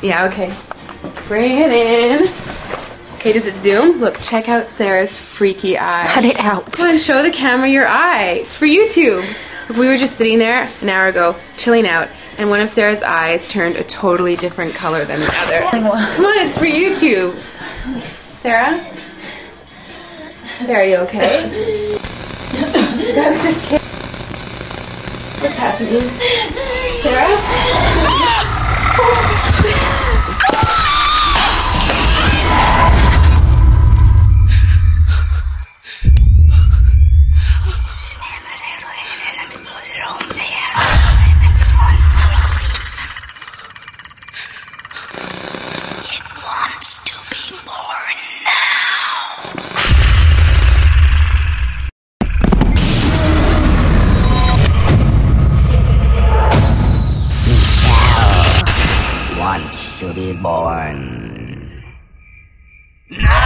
Yeah, okay. Bring it in. Okay, does it zoom? Look, check out Sarah's freaky eye. Cut it out. Come on, show the camera your eye. It's for YouTube. Look, we were just sitting there an hour ago, chilling out, and one of Sarah's eyes turned a totally different color than the other. Come on, it's for YouTube. Sarah? Sarah, are you okay? I was just kidding. What's happening? Sarah? It wants to be born now. Michelle wants to be born. No!